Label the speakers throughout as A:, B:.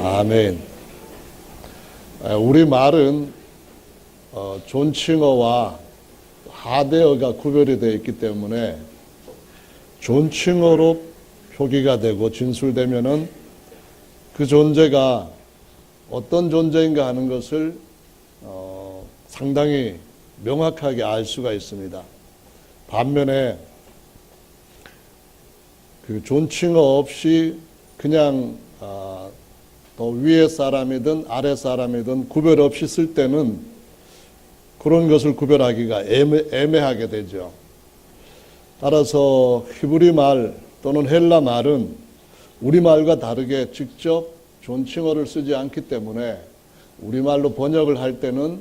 A: 아멘. 우리 말은 존칭어와 하대어가 구별이 되어 있기 때문에 존칭어로 표기가 되고 진술되면은 그 존재가 어떤 존재인가 하는 것을 상당히 명확하게 알 수가 있습니다. 반면에 그 존칭어 없이 그냥 더 위에 사람이든 아래 사람이든 구별 없이 쓸 때는 그런 것을 구별하기가 애매하게 되죠. 따라서 히브리 말 또는 헬라 말은 우리말과 다르게 직접 존칭어를 쓰지 않기 때문에 우리말로 번역을 할 때는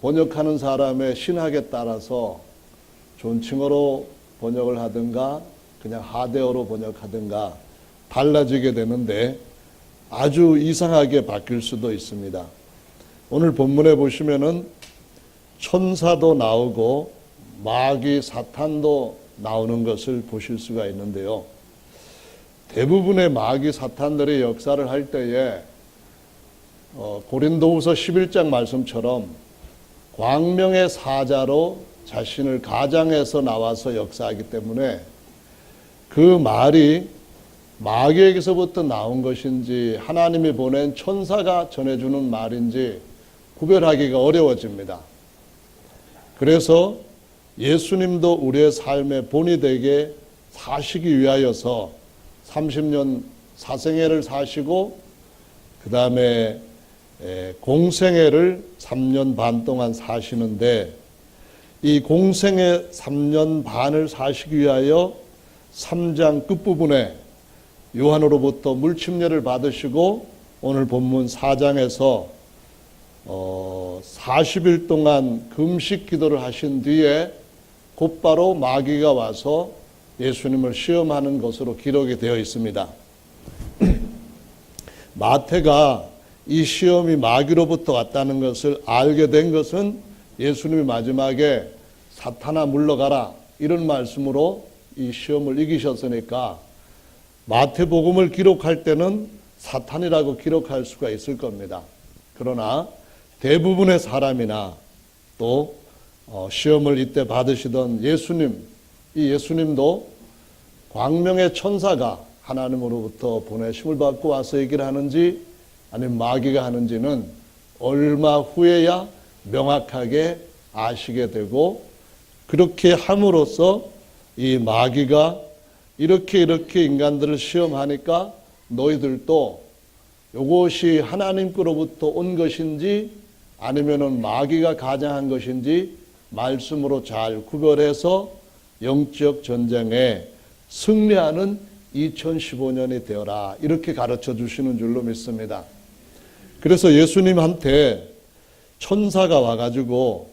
A: 번역하는 사람의 신학에 따라서 존칭어로 번역을 하든가 그냥 하대어로 번역하든가 달라지게 되는데 아주 이상하게 바뀔 수도 있습니다. 오늘 본문에 보시면은 천사도 나오고 마귀 사탄도 나오는 것을 보실 수가 있는데요. 대부분의 마귀 사탄들의 역사를 할 때에 고린도후서 11장 말씀처럼 광명의 사자로 자신을 가장해서 나와서 역사하기 때문에 그 말이 마귀에게서부터 나온 것인지 하나님이 보낸 천사가 전해주는 말인지 구별하기가 어려워집니다. 그래서 예수님도 우리의 삶의 본이 되게 사시기 위하여서 30년 사생애를 사시고 그 다음에 공생애를 3년 반 동안 사시는데 이 공생애 3년 반을 사시기 위하여 3장 끝부분에 요한으로부터 물침례를 받으시고 오늘 본문 4장에서 40일 동안 금식 기도를 하신 뒤에 곧바로 마귀가 와서 예수님을 시험하는 것으로 기록이 되어 있습니다. 마태가 이 시험이 마귀로부터 왔다는 것을 알게 된 것은 예수님이 마지막에 사탄아 물러가라 이런 말씀으로 이 시험을 이기셨으니까 마태복음을 기록할 때는 사탄이라고 기록할 수가 있을 겁니다. 그러나 대부분의 사람이나 또 시험을 이때 받으시던 예수님, 이 예수님도 광명의 천사가 하나님으로부터 보내심을 받고 와서 얘기를 하는지 아니면 마귀가 하는지는 얼마 후에야 명확하게 아시게 되고 그렇게 함으로써 이 마귀가 이렇게 인간들을 시험하니까 너희들도 이것이 하나님께로부터 온 것인지 아니면은 마귀가 가장한 것인지 말씀으로 잘 구별해서 영적 전쟁에 승리하는 2015년이 되어라 이렇게 가르쳐 주시는 줄로 믿습니다. 그래서 예수님한테 천사가 와가지고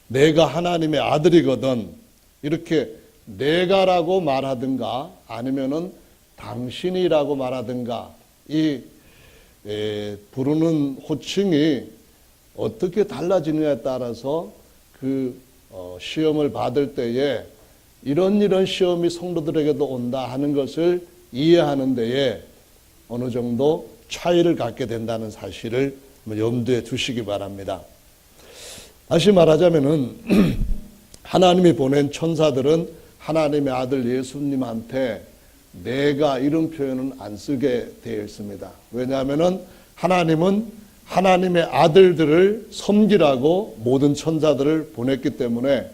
A: 내가 하나님의 아들이거든 이렇게 내가라고 말하든가 아니면은 당신이라고 말하든가 이 부르는 호칭이 어떻게 달라지느냐에 따라서 그 시험을 받을 때에 이런 시험이 성도들에게도 온다 하는 것을 이해하는 데에 어느 정도 차이를 갖게 된다는 사실을 염두에 두시기 바랍니다. 다시 말하자면은 하나님이 보낸 천사들은 하나님의 아들 예수님한테 내가 이런 표현은 안 쓰게 되어 있습니다. 왜냐하면은 하나님은 하나님의 아들들을 섬기라고 모든 천사들을 보냈기 때문에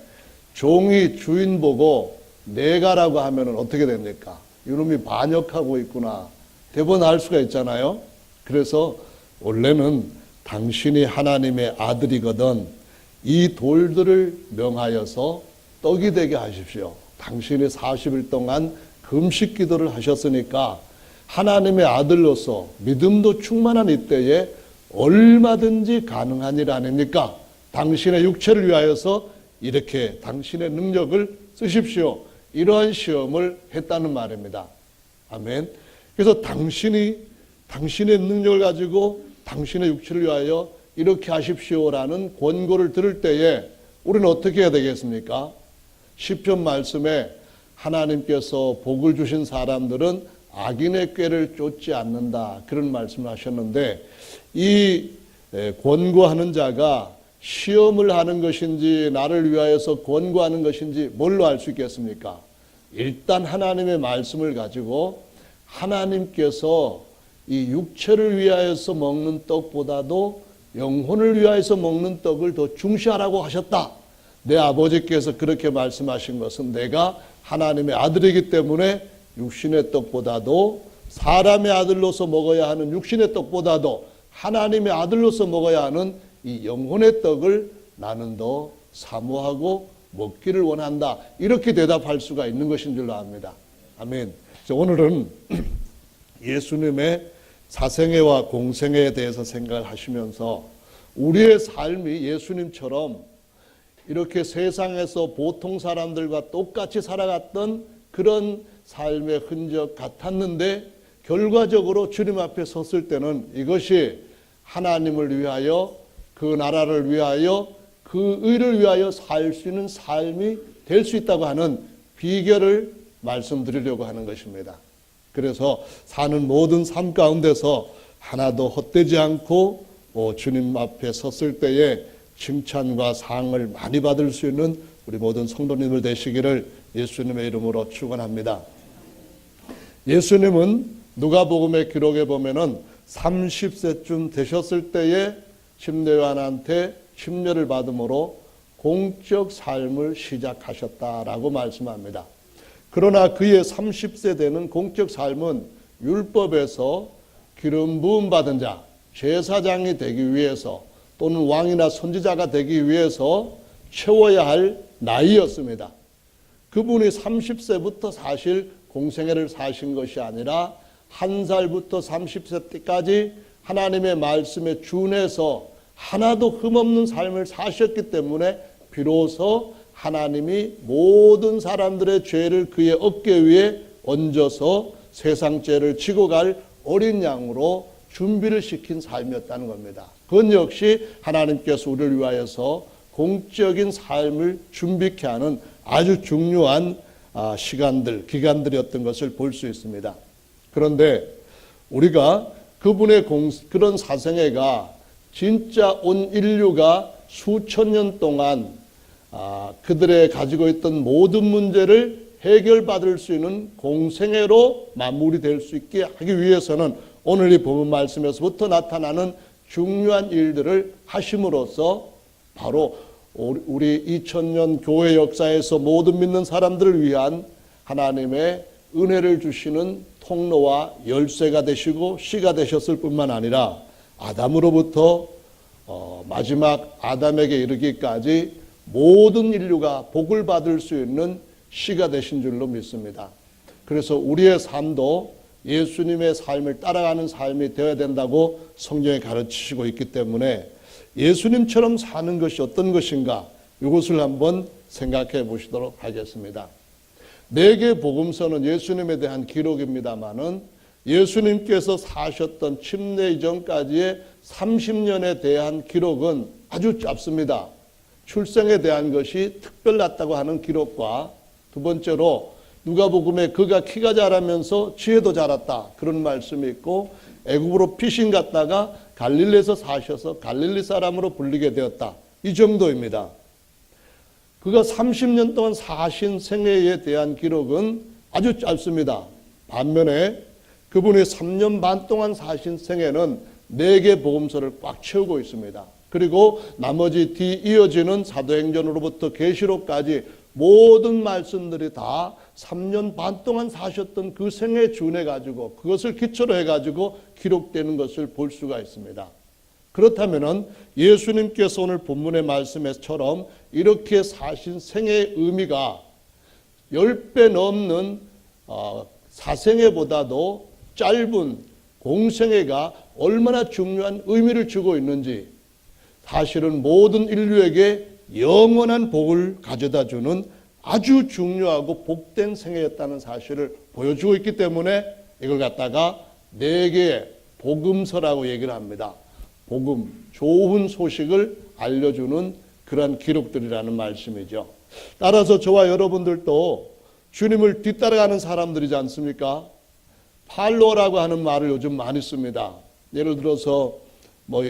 A: 종이 주인 보고 내가라고 하면은 어떻게 됩니까? 이놈이 반역하고 있구나. 대부분 알 수가 있잖아요. 그래서 원래는 당신이 하나님의 아들이거든 이 돌들을 명하여서 떡이 되게 하십시오. 당신이 40일 동안 금식 기도를 하셨으니까 하나님의 아들로서 믿음도 충만한 이때에 얼마든지 가능한 일 아닙니까? 당신의 육체를 위하여서 이렇게 당신의 능력을 쓰십시오. 이러한 시험을 했다는 말입니다. 아멘. 그래서 당신의 능력을 가지고 당신의 육체를 위하여 이렇게 하십시오라는 권고를 들을 때에 우리는 어떻게 해야 되겠습니까? 시편 말씀에 하나님께서 복을 주신 사람들은 악인의 꾀를 쫓지 않는다. 그런 말씀을 하셨는데 이 권고하는 자가 시험을 하는 것인지 나를 위하여서 권고하는 것인지 뭘로 알 수 있겠습니까? 일단 하나님의 말씀을 가지고 하나님께서 이 육체를 위하여서 먹는 떡보다도 영혼을 위하여서 먹는 떡을 더 중시하라고 하셨다. 내 아버지께서 그렇게 말씀하신 것은 내가 하나님의 아들이기 때문에 육신의 떡보다도 사람의 아들로서 먹어야 하는 육신의 떡보다도 하나님의 아들로서 먹어야 하는 이 영혼의 떡을 나는 더 사모하고 먹기를 원한다. 이렇게 대답할 수가 있는 것인 줄로 압니다. 아멘. 오늘은 예수님의 사생애와 공생애에 대해서 생각을 하시면서 우리의 삶이 예수님처럼 이렇게 세상에서 보통 사람들과 똑같이 살아갔던 그런 삶의 흔적 같았는데 결과적으로 주님 앞에 섰을 때는 이것이 하나님을 위하여 그 나라를 위하여 그 의를 위하여 살 수 있는 삶이 될 수 있다고 하는 비결을 말씀드리려고 하는 것입니다. 그래서 사는 모든 삶 가운데서 하나도 헛되지 않고 주님 앞에 섰을 때에 칭찬과 상을 많이 받을 수 있는 우리 모든 성도님들 되시기를 예수님의 이름으로 축원합니다. 예수님은 누가복음의 기록에 보면은 30세쯤 되셨을 때에 침례요한한테 침례를 받음으로 공적 삶을 시작하셨다라고 말씀합니다. 그러나 그의 30세 되는 공적 삶은 율법에서 기름 부음 받은 자, 제사장이 되기 위해서 또는 왕이나 선지자가 되기 위해서 채워야 할 나이였습니다. 그분이 30세부터 사실 공생애를 사신 것이 아니라 1살부터 30세 때까지 하나님의 말씀에 준해서 하나도 흠없는 삶을 사셨기 때문에 비로소 하나님이 모든 사람들의 죄를 그의 어깨 위에 얹어서 세상 죄를 지고 갈 어린 양으로 준비를 시킨 삶이었다는 겁니다. 그건 역시 하나님께서 우리를 위하여서 공적인 삶을 준비케 하는 아주 중요한 기간들이었던 것을 볼 수 있습니다. 그런데 우리가 그분의 그런 사생애가 진짜 온 인류가 수천 년 동안 그들의 가지고 있던 모든 문제를 해결받을 수 있는 공생애로 마무리될 수 있게 하기 위해서는 오늘 이 본문 말씀에서부터 나타나는 중요한 일들을 하심으로써 바로 우리 2000년 교회 역사에서 모든 믿는 사람들을 위한 하나님의 은혜를 주시는 통로와 열쇠가 되시고 씨가 되셨을 뿐만 아니라 아담으로부터 마지막 아담에게 이르기까지 모든 인류가 복을 받을 수 있는 씨가 되신 줄로 믿습니다. 그래서 우리의 삶도 예수님의 삶을 따라가는 삶이 되어야 된다고 성경에 가르치시고 있기 때문에 예수님처럼 사는 것이 어떤 것인가 이것을 한번 생각해 보시도록 하겠습니다. 4개 복음서는 예수님에 대한 기록입니다마는 예수님께서 사셨던 침례 이전까지의 30년에 대한 기록은 아주 짧습니다. 출생에 대한 것이 특별났다고 하는 기록과 두 번째로 누가복음에 그가 키가 자라면서 지혜도 자랐다 그런 말씀이 있고 애굽으로 피신 갔다가 갈릴리에서 사셔서 갈릴리 사람으로 불리게 되었다. 이 정도입니다. 그가 30년 동안 사신 생애에 대한 기록은 아주 짧습니다. 반면에 그분이 3년 반 동안 사신 생애는 4개 복음서를 꽉 채우고 있습니다. 그리고 나머지 뒤 이어지는 사도행전으로부터 계시록까지 모든 말씀들이 다 3년 반 동안 사셨던 그 생애에 준해가지고 그것을 기초로 해가지고 기록되는 것을 볼 수가 있습니다. 그렇다면 예수님께서 오늘 본문의 말씀에처럼 이렇게 사신 생애의 의미가 10배 넘는 사생애보다도 짧은 공생애가 얼마나 중요한 의미를 주고 있는지 사실은 모든 인류에게 영원한 복을 가져다주는 아주 중요하고 복된 생애였다는 사실을 보여주고 있기 때문에 이걸 갖다가 4개의 복음서라고 얘기를 합니다. 복음, 좋은 소식을 알려주는 그러한 기록들이라는 말씀이죠. 따라서 저와 여러분들도 주님을 뒤따라가는 사람들이지 않습니까? 팔로라고 하는 말을 요즘 많이 씁니다. 예를 들어서 뭐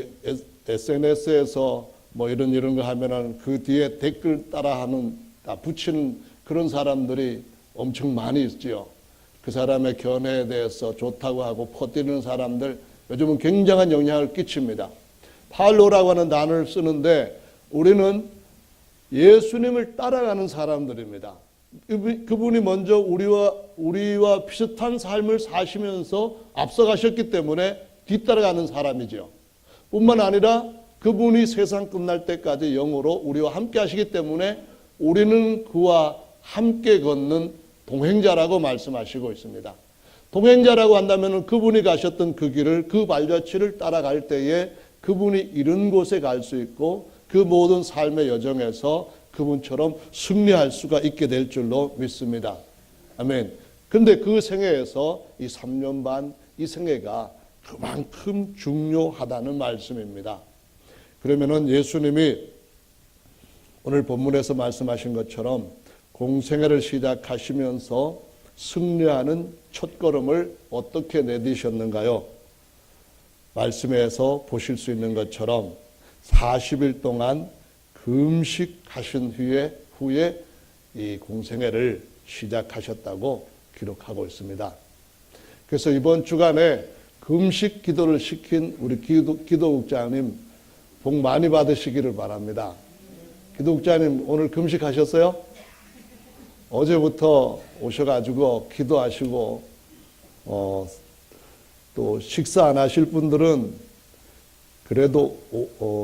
A: SNS에서 뭐 이런 거 하면은 그 뒤에 댓글 따라하는 붙이는 그런 사람들이 엄청 많이 있지요. 그 사람의 견해에 대해서 좋다고 하고 퍼뜨리는 사람들 요즘은 굉장한 영향을 끼칩니다. 팔로라고 하는 단어를 쓰는데 우리는 예수님을 따라가는 사람들입니다. 그분이 먼저 우리와 비슷한 삶을 사시면서 앞서가셨기 때문에 뒤따라가는 사람이죠. 뿐만 아니라 그분이 세상 끝날 때까지 영으로 우리와 함께 하시기 때문에 우리는 그와 함께 걷는 동행자라고 말씀하시고 있습니다. 동행자라고 한다면 그분이 가셨던 그 길을, 그 발자취를 따라갈 때에 그분이 이른 곳에 갈 수 있고 그 모든 삶의 여정에서 그분처럼 승리할 수가 있게 될 줄로 믿습니다. 아멘. 근데 그 생애에서 이 3년 반, 이 생애가 그만큼 중요하다는 말씀입니다. 그러면은 예수님이 오늘 본문에서 말씀하신 것처럼 공생애를 시작하시면서 승리하는 첫걸음을 어떻게 내디셨는가요? 말씀에서 보실 수 있는 것처럼 40일 동안 금식하신 후에 이 공생애를 시작하셨다고 기록하고 있습니다. 그래서 이번 주간에 금식 기도를 시킨 우리 기도국장님 복 많이 받으시기를 바랍니다. 기도국장님 오늘 금식하셨어요? 어제부터 오셔가지고 기도하시고 또 식사 안 하실 분들은 그래도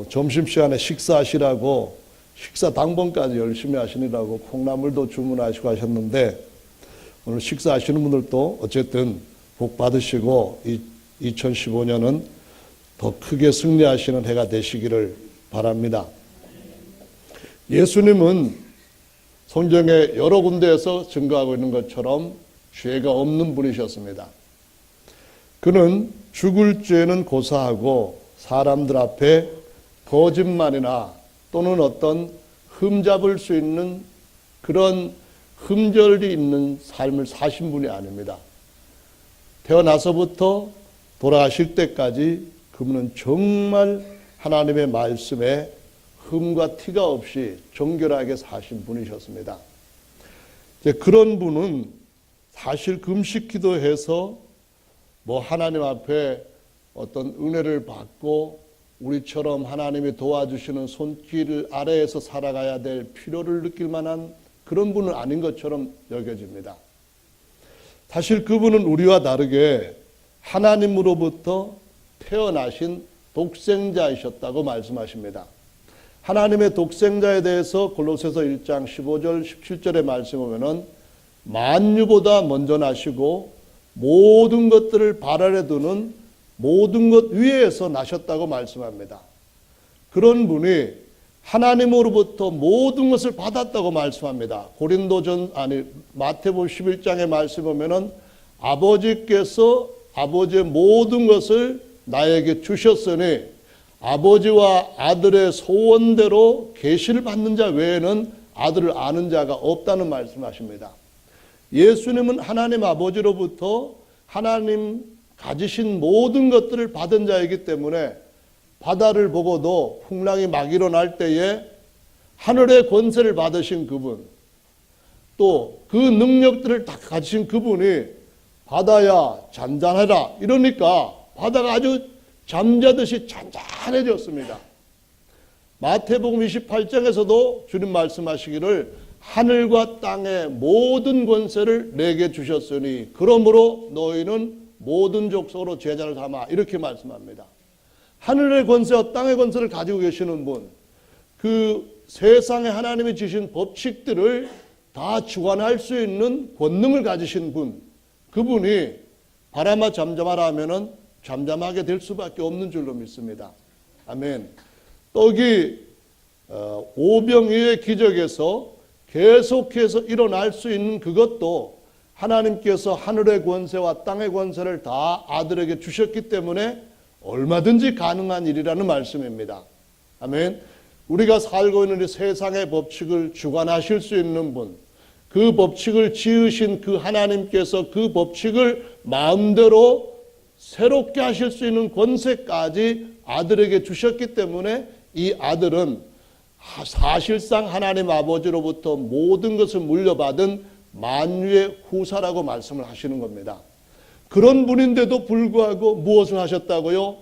A: 점심시간에 식사하시라고 식사 당번까지 열심히 하시느라고 콩나물도 주문하시고 하셨는데 오늘 식사하시는 분들도 어쨌든 복 받으시고 2015년은 더 크게 승리하시는 해가 되시기를 바랍니다. 예수님은 성경에 여러 군데에서 증거하고 있는 것처럼 죄가 없는 분이셨습니다. 그는 죽을 죄는 고사하고 사람들 앞에 거짓말이나 또는 어떤 흠잡을 수 있는 그런 흠결이 있는 삶을 사신 분이 아닙니다. 태어나서부터 돌아가실 때까지 그분은 정말 하나님의 말씀에 흠과 티가 없이 정결하게 사신 분이셨습니다. 이제 그런 분은 사실 금식 기도해서 뭐 하나님 앞에 어떤 은혜를 받고 우리처럼 하나님이 도와주시는 손길 아래에서 살아가야 될 필요를 느낄 만한 그런 분은 아닌 것처럼 여겨집니다. 사실 그분은 우리와 다르게 하나님으로부터 태어나신 독생자이셨다고 말씀하십니다. 하나님의 독생자에 대해서 골로새서 1장 15절 17절의 말씀 보면은 만유보다 먼저 나시고 모든 것들을 발 아래 두는 모든 것 위에서 나셨다고 말씀합니다. 그런 분이 하나님으로부터 모든 것을 받았다고 말씀합니다. 마태복음 11장의 말씀 보면은 아버지께서 아버지의 모든 것을 나에게 주셨으니 아버지와 아들의 소원대로 계시를 받는 자 외에는 아들을 아는 자가 없다는 말씀하십니다. 예수님은 하나님 아버지로부터 하나님 가지신 모든 것들을 받은 자이기 때문에 바다를 보고도 풍랑이 막 일어날 때에 하늘의 권세를 받으신 그분, 또 그 능력들을 다 가지신 그분이 바다야 잔잔해라 이러니까 바다가 아주 잠자듯이 잔잔해졌습니다. 마태복음 28장에서도 주님 말씀하시기를 하늘과 땅의 모든 권세를 내게 주셨으니 그러므로 너희는 모든 족속으로 제자를 삼아 이렇게 말씀합니다. 하늘의 권세와 땅의 권세를 가지고 계시는 분, 그 세상에 하나님이 주신 법칙들을 다 주관할 수 있는 권능을 가지신 분, 그분이 바람아 잠잠하라 하면은 잠잠하게 될 수밖에 없는 줄로 믿습니다. 아멘. 떡이 오병이의 기적에서 계속해서 일어날 수 있는 그것도 하나님께서 하늘의 권세와 땅의 권세를 다 아들에게 주셨기 때문에 얼마든지 가능한 일이라는 말씀입니다. 아멘. 우리가 살고 있는 이 세상의 법칙을 주관하실 수 있는 분, 그 법칙을 지으신 그 하나님께서 그 법칙을 마음대로 새롭게 하실 수 있는 권세까지 아들에게 주셨기 때문에 이 아들은 사실상 하나님 아버지로부터 모든 것을 물려받은 만유의 후사라고 말씀을 하시는 겁니다. 그런 분인데도 불구하고 무엇을 하셨다고요?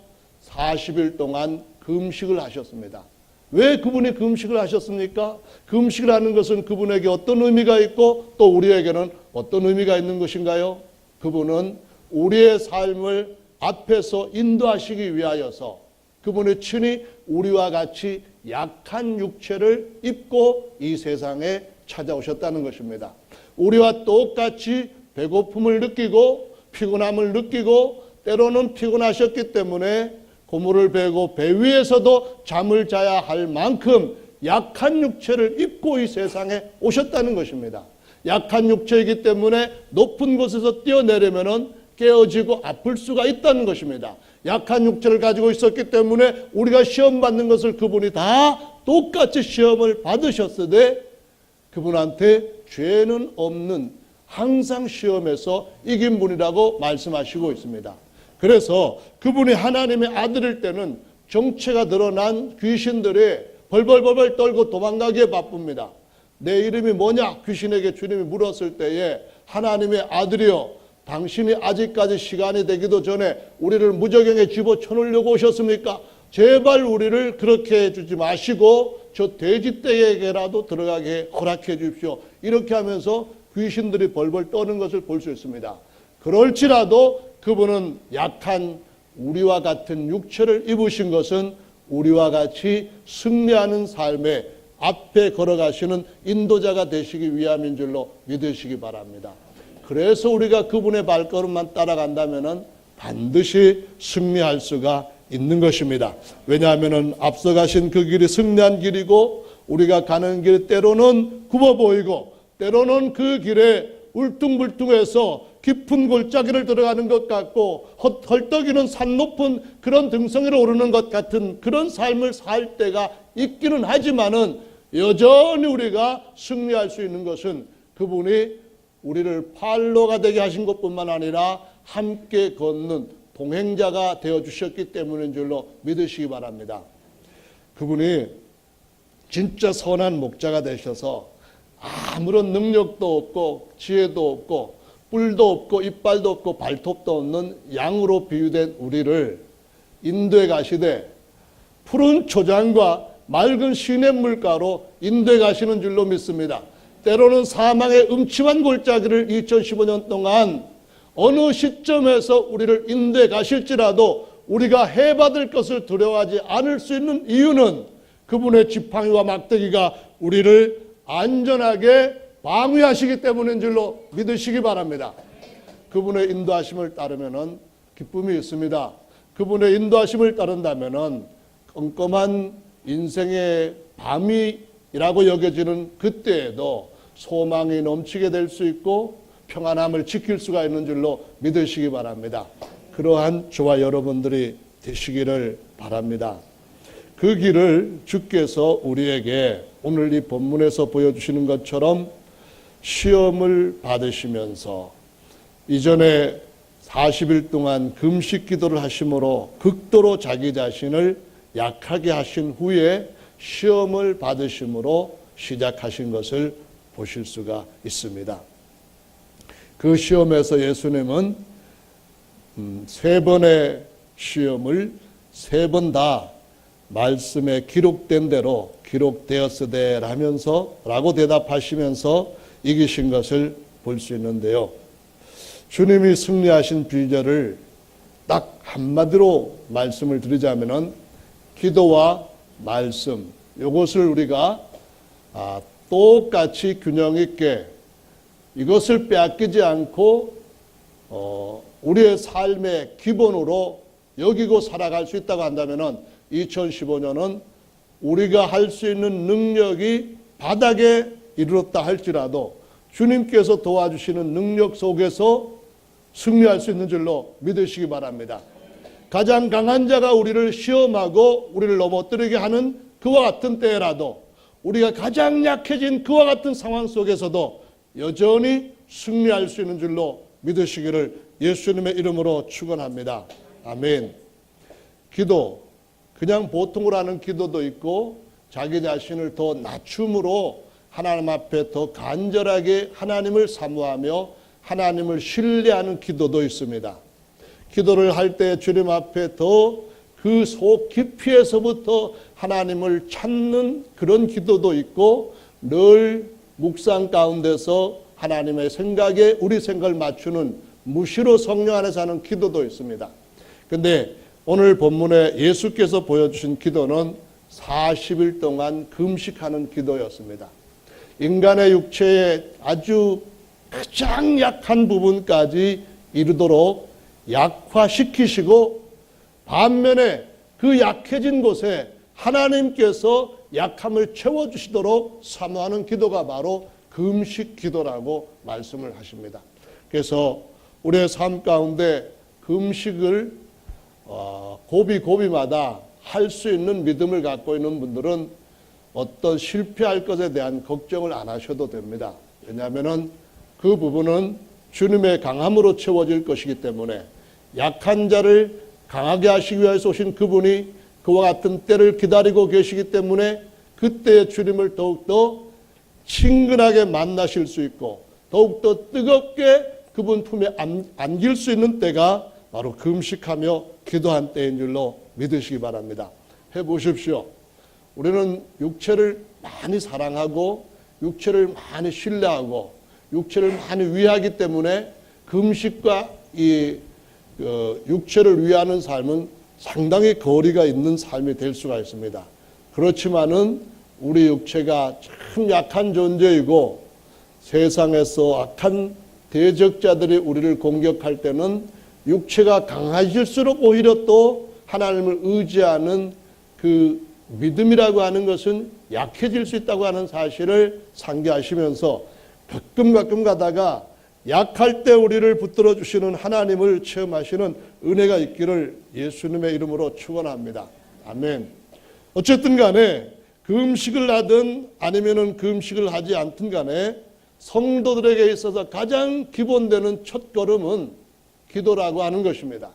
A: 40일 동안 금식을 하셨습니다. 왜 그분이 금식을 하셨습니까? 금식을 하는 것은 그분에게 어떤 의미가 있고 또 우리에게는 어떤 의미가 있는 것인가요? 그분은 우리의 삶을 앞에서 인도하시기 위하여서 그분이 친히 우리와 같이 약한 육체를 입고 이 세상에 찾아오셨다는 것입니다. 우리와 똑같이 배고픔을 느끼고 피곤함을 느끼고 때로는 피곤하셨기 때문에 고무를 베고 배 위에서도 잠을 자야 할 만큼 약한 육체를 입고 이 세상에 오셨다는 것입니다. 약한 육체이기 때문에 높은 곳에서 뛰어내리면은 깨어지고 아플 수가 있다는 것입니다. 약한 육체를 가지고 있었기 때문에 우리가 시험 받는 것을 그분이 다 똑같이 시험을 받으셨으되 그분한테 죄는 없는 항상 시험에서 이긴 분이라고 말씀하시고 있습니다. 그래서 그분이 하나님의 아들일 때는 정체가 드러난 귀신들이 벌벌벌벌 떨고 도망가기에 바쁩니다. 내 이름이 뭐냐? 귀신에게 주님이 물었을 때에 하나님의 아들이여 당신이 아직까지 시간이 되기도 전에 우리를 무저경에 집어쳐놓으려고 오셨습니까? 제발 우리를 그렇게 해주지 마시고 저 돼지떼에게라도 들어가게 허락해 주십시오. 이렇게 하면서 귀신들이 벌벌 떠는 것을 볼 수 있습니다. 그럴지라도 그분은 약한 우리와 같은 육체를 입으신 것은 우리와 같이 승리하는 삶에 앞에 걸어가시는 인도자가 되시기 위함인 줄로 믿으시기 바랍니다. 그래서 우리가 그분의 발걸음만 따라간다면 반드시 승리할 수가 있는 것입니다. 왜냐하면 앞서가신 그 길이 승리한 길이고 우리가 가는 길 때로는 굽어 보이고 때로는 그 길에 울퉁불퉁해서 깊은 골짜기를 들어가는 것 같고 헐떡이는 산 높은 그런 등성이를 오르는 것 같은 그런 삶을 살 때가 있기는 하지만은 여전히 우리가 승리할 수 있는 것은 그분이 우리를 팔로가 되게 하신 것뿐만 아니라 함께 걷는 동행자가 되어주셨기 때문인 줄로 믿으시기 바랍니다. 그분이 진짜 선한 목자가 되셔서 아무런 능력도 없고 지혜도 없고 뿔도 없고 이빨도 없고 발톱도 없는 양으로 비유된 우리를 인도에 가시되 푸른 초장과 맑은 시냇물가로 인도에 가시는 줄로 믿습니다. 때로는 사망의 음침한 골짜기를 2015년 동안 어느 시점에서 우리를 인도에 가실지라도 우리가 해받을 것을 두려워하지 않을 수 있는 이유는 그분의 지팡이와 막대기가 우리를 안전하게 방위하시기 때문인 줄로 믿으시기 바랍니다. 그분의 인도하심을 따르면 기쁨이 있습니다. 그분의 인도하심을 따른다면 껌껌한 인생의 밤이라고 여겨지는 그때에도 소망이 넘치게 될 수 있고 평안함을 지킬 수가 있는 줄로 믿으시기 바랍니다. 그러한 저와 여러분들이 되시기를 바랍니다. 그 길을 주께서 우리에게 오늘 이 본문에서 보여주시는 것처럼 시험을 받으시면서 이전에 40일 동안 금식 기도를 하심으로 극도로 자기 자신을 약하게 하신 후에 시험을 받으심으로 시작하신 것을 보실 수가 있습니다. 그 시험에서 예수님은 3번의 시험을 3번 다 말씀에 기록된 대로 기록되었으되 라고 대답하시면서 이기신 것을 볼 수 있는데요. 주님이 승리하신 비결을 딱 한마디로 말씀을 드리자면은 기도와 말씀, 이것을 우리가 똑같이 균형 있게 이것을 빼앗기지 않고 우리의 삶의 기본으로 여기고 살아갈 수 있다고 한다면은 2015년은 우리가 할 수 있는 능력이 바닥에 이르렀다 할지라도 주님께서 도와주시는 능력 속에서 승리할 수 있는 줄로 믿으시기 바랍니다. 가장 강한 자가 우리를 시험하고 우리를 넘어뜨리게 하는 그와 같은 때라도 우리가 가장 약해진 그와 같은 상황 속에서도 여전히 승리할 수 있는 줄로 믿으시기를 예수님의 이름으로 축원합니다. 아멘. 기도, 그냥 보통으로 하는 기도도 있고 자기 자신을 더 낮춤으로 하나님 앞에 더 간절하게 하나님을 사모하며 하나님을 신뢰하는 기도도 있습니다. 기도를 할 때 주님 앞에 더 그 속 깊이에서부터 하나님을 찾는 그런 기도도 있고 늘 묵상 가운데서 하나님의 생각에 우리 생각을 맞추는 무시로 성령 안에서 하는 기도도 있습니다. 그런데 오늘 본문에 예수께서 보여주신 기도는 40일 동안 금식하는 기도였습니다. 인간의 육체의 아주 가장 약한 부분까지 이르도록 약화시키시고 반면에 그 약해진 곳에 하나님께서 약함을 채워주시도록 사모하는 기도가 바로 금식 기도라고 말씀을 하십니다. 그래서 우리의 삶 가운데 금식을 고비고비마다 할 수 있는 믿음을 갖고 있는 분들은 어떤 실패할 것에 대한 걱정을 안 하셔도 됩니다. 왜냐하면 그 부분은 주님의 강함으로 채워질 것이기 때문에 약한 자를 강하게 하시기 위해서 오신 그분이 그와 같은 때를 기다리고 계시기 때문에 그때의 주님을 더욱더 친근하게 만나실 수 있고 더욱더 뜨겁게 그분 품에 안길 수 있는 때가 바로 금식하며 기도한 때인 줄로 믿으시기 바랍니다. 해보십시오. 우리는 육체를 많이 사랑하고 육체를 많이 신뢰하고 육체를 많이 위하기 때문에 금식과 이 육체를 위하는 삶은 상당히 거리가 있는 삶이 될 수가 있습니다. 그렇지만은 우리 육체가 참 약한 존재이고 세상에서 악한 대적자들이 우리를 공격할 때는 육체가 강해질수록 오히려 또 하나님을 의지하는 그 믿음이라고 하는 것은 약해질 수 있다고 하는 사실을 상기하시면서 가끔 가다가 약할 때 우리를 붙들어 주시는 하나님을 체험하시는 은혜가 있기를 예수님의 이름으로 축원합니다. 아멘. 어쨌든 간에 금식을 하든 아니면은 금식을 하지 않든 간에 성도들에게 있어서 가장 기본되는 첫걸음은 기도라고 하는 것입니다.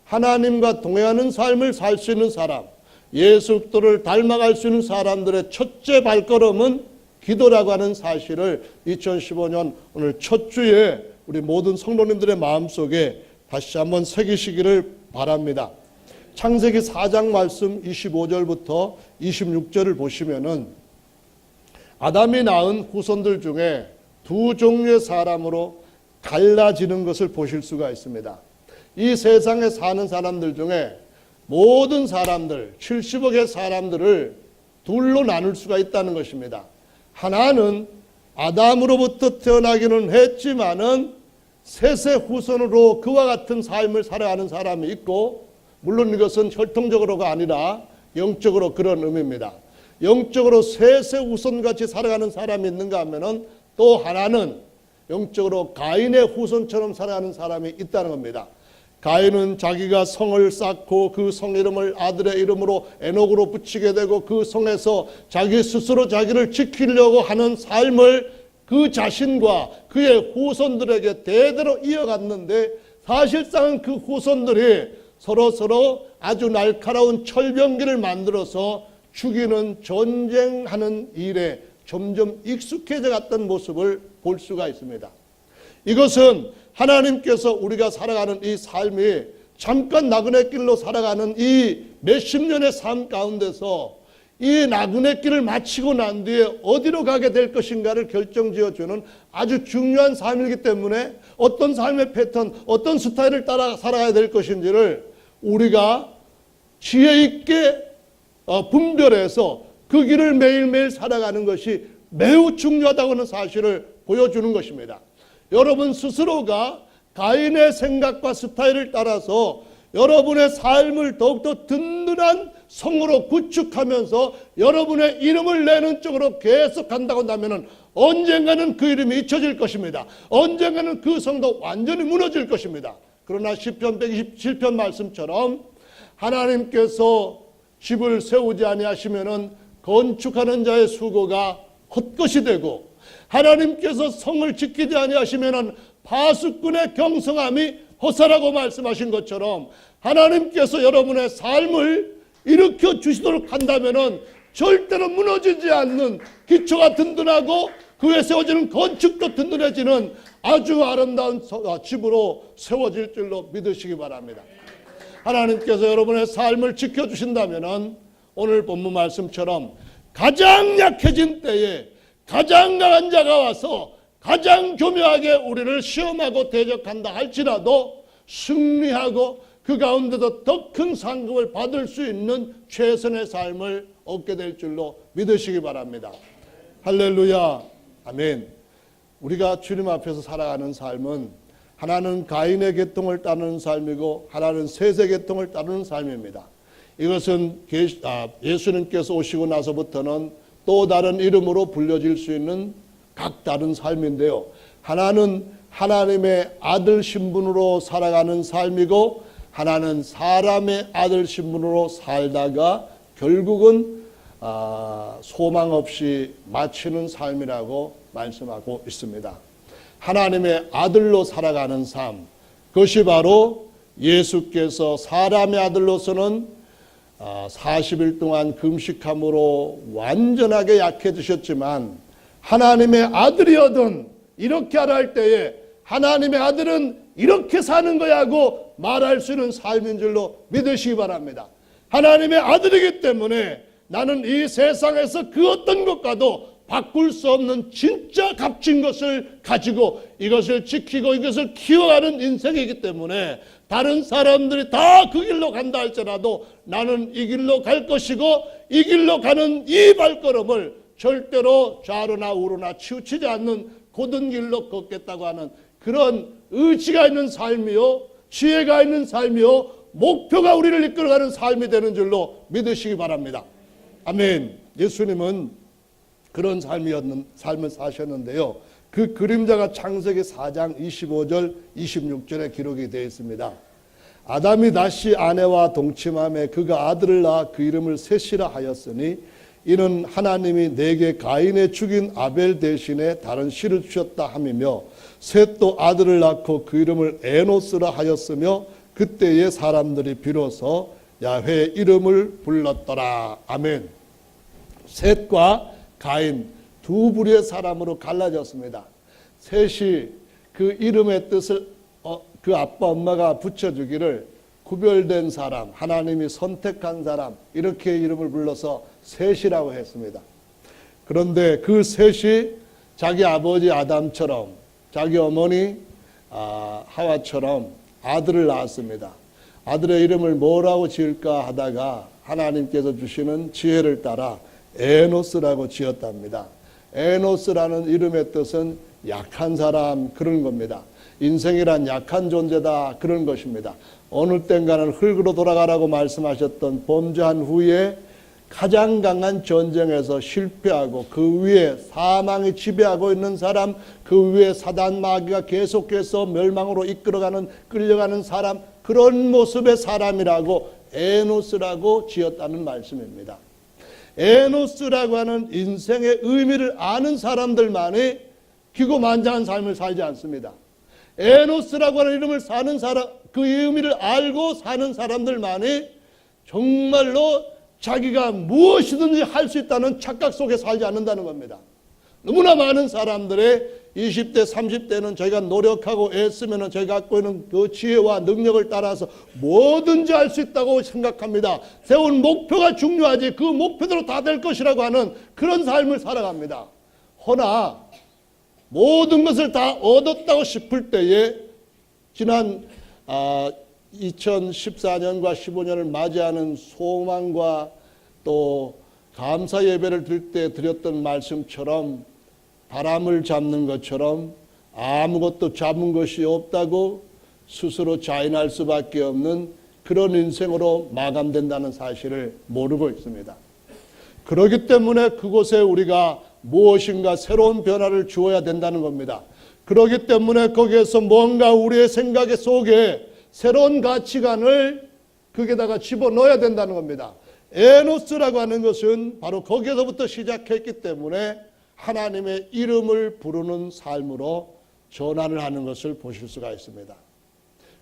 A: 하나님과 동행하는 삶을 살 수 있는 사람, 예수 그리스도를 닮아갈 수 있는 사람들의 첫째 발걸음은 기도라고 하는 사실을 2015년 오늘 첫 주에 우리 모든 성도님들의 마음속에 다시 한번 새기시기를 바랍니다. 창세기 4장 말씀 25절부터 26절을 보시면은 아담이 낳은 후손들 중에 두 종류의 사람으로 갈라지는 것을 보실 수가 있습니다. 이 세상에 사는 사람들 중에 모든 사람들, 70억의 사람들을 둘로 나눌 수가 있다는 것입니다. 하나는 아담으로부터 태어나기는 했지만은 셋의 후손으로 그와 같은 삶을 살아가는 사람이 있고, 물론 이것은 혈통적으로가 아니라 영적으로 그런 의미입니다. 영적으로 셋의 후손같이 살아가는 사람이 있는가 하면은 또 하나는 영적으로 가인의 후손처럼 살아가는 사람이 있다는 겁니다. 가인은 자기가 성을 쌓고 그 성 이름을 아들의 이름으로 에녹으로 붙이게 되고 그 성에서 자기 스스로 자기를 지키려고 하는 삶을 그 자신과 그의 후손들에게 대대로 이어갔는데, 사실상은 그 후손들이 서로 아주 날카로운 철병기를 만들어서 죽이는 전쟁하는 일에 점점 익숙해져 갔던 모습을 볼 수가 있습니다. 이것은 하나님께서 우리가 살아가는 이 삶이 잠깐 나그네 길로 살아가는 이 몇십 년의 삶 가운데서 이 나그네 길을 마치고 난 뒤에 어디로 가게 될 것인가를 결정지어주는 아주 중요한 삶이기 때문에 어떤 삶의 패턴, 어떤 스타일을 따라 살아야 될 것인지를 우리가 지혜 있게 분별해서 그 길을 매일매일 살아가는 것이 매우 중요하다고 하는 사실을 보여주는 것입니다. 여러분 스스로가 가인의 생각과 스타일을 따라서 여러분의 삶을 더욱더 든든한 성으로 구축하면서 여러분의 이름을 내는 쪽으로 계속 간다고 한다면 언젠가는 그 이름이 잊혀질 것입니다. 언젠가는 그 성도 완전히 무너질 것입니다. 그러나 시편 127편 말씀처럼 하나님께서 집을 세우지 아니하시면은 건축하는 자의 수고가 헛것이 되고 하나님께서 성을 지키지 아니하시면은 파수꾼의 경성함이 허사라고 말씀하신 것처럼 하나님께서 여러분의 삶을 일으켜 주시도록 한다면은 절대로 무너지지 않는 기초가 든든하고 그 위에 세워지는 건축도 든든해지는 아주 아름다운 집으로 세워질 줄로 믿으시기 바랍니다. 하나님께서 여러분의 삶을 지켜주신다면은 오늘 본문 말씀처럼 가장 약해진 때에 가장 강한 자가 와서 가장 교묘하게 우리를 시험하고 대적한다 할지라도 승리하고 그 가운데도 더 큰 상급을 받을 수 있는 최선의 삶을 얻게 될 줄로 믿으시기 바랍니다. 할렐루야, 아멘. 우리가 주님 앞에서 살아가는 삶은 하나는 가인의 계통을 따르는 삶이고 하나는 셋의 계통을 따르는 삶입니다. 이것은 예수님께서 오시고 나서부터는 또 다른 이름으로 불려질 수 있는 각 다른 삶인데요. 하나는 하나님의 아들 신분으로 살아가는 삶이고 하나는 사람의 아들 신분으로 살다가 결국은 소망 없이 마치는 삶이라고 말씀하고 있습니다. 하나님의 아들로 살아가는 삶, 그것이 바로 예수께서 사람의 아들로서는 40일 동안 금식함으로 완전하게 약해지셨지만 하나님의 아들이거든 이렇게 하라 할 때에 하나님의 아들은 이렇게 사는 거야 하고 말할 수 있는 삶인 줄로 믿으시기 바랍니다. 하나님의 아들이기 때문에 나는 이 세상에서 그 어떤 것과도 바꿀 수 없는 진짜 값진 것을 가지고 이것을 지키고 이것을 키워가는 인생이기 때문에 다른 사람들이 다 그 길로 간다 할지라도 나는 이 길로 갈 것이고 이 길로 가는 이 발걸음을 절대로 좌로나 우로나 치우치지 않는 곧은 길로 걷겠다고 하는 그런 의지가 있는 삶이요, 지혜가 있는 삶이요, 목표가 우리를 이끌어가는 삶이 되는 줄로 믿으시기 바랍니다. 아멘. 예수님은 그런 삶을 사셨는데요. 그 그림자가 창세기 4장 25절 26절에 기록이 되어 있습니다. 아담이 다시 아내와 동침함에 그가 아들을 낳아 그 이름을 셋이라 하였으니 이는 하나님이 내게 가인의 죽인 아벨 대신에 다른 씨를 주셨다 함이며 셋도 아들을 낳고 그 이름을 에노스라 하였으며 그때의 사람들이 비로소 야훼의 이름을 불렀더라. 아멘. 셋과 가인 두 부류의 사람으로 갈라졌습니다. 셋이 그 이름의 뜻을 그 아빠 엄마가 붙여주기를 구별된 사람, 하나님이 선택한 사람 이렇게 이름을 불러서 셋이라고 했습니다. 그런데 그 셋이 자기 아버지 아담처럼 자기 어머니 하와처럼 아들을 낳았습니다. 아들의 이름을 뭐라고 지을까 하다가 하나님께서 주시는 지혜를 따라 에노스라고 지었답니다. 에노스라는 이름의 뜻은 약한 사람 그런 겁니다. 인생이란 약한 존재다 그런 것입니다. 어느 땐가는 흙으로 돌아가라고 말씀하셨던 범죄한 후에 가장 강한 전쟁에서 실패하고 그 위에 사망이 지배하고 있는 사람, 그 위에 사단 마귀가 계속해서 멸망으로 끌려가는 사람, 그런 모습의 사람이라고 에노스라고 지었다는 말씀입니다. 에노스라고 하는 인생의 의미를 아는 사람들만이 기고만장한 삶을 살지 않습니다. 에노스라고 하는 이름을 사는 사람, 그 의미를 알고 사는 사람들만이 정말로 자기가 무엇이든지 할 수 있다는 착각 속에 살지 않는다는 겁니다. 너무나 많은 사람들의 20대, 30대는 저희가 노력하고 애쓰면 저희가 갖고 있는 그 지혜와 능력을 따라서 뭐든지 할 수 있다고 생각합니다. 세운 목표가 중요하지 그 목표대로 다 될 것이라고 하는 그런 삶을 살아갑니다. 허나 모든 것을 다 얻었다고 싶을 때에 지난 2014년과 15년을 맞이하는 소망과 또 감사 예배를 드릴 때 드렸던 말씀처럼 바람을 잡는 것처럼 아무것도 잡은 것이 없다고 스스로 자인할 수밖에 없는 그런 인생으로 마감된다는 사실을 모르고 있습니다. 그렇기 때문에 그곳에 우리가 무엇인가 새로운 변화를 주어야 된다는 겁니다. 그렇기 때문에 거기에서 뭔가 우리의 생각 속에 새로운 가치관을 거기에다가 집어넣어야 된다는 겁니다. 에노스라고 하는 것은 바로 거기에서부터 시작했기 때문에 하나님의 이름을 부르는 삶으로 전환을 하는 것을 보실 수가 있습니다.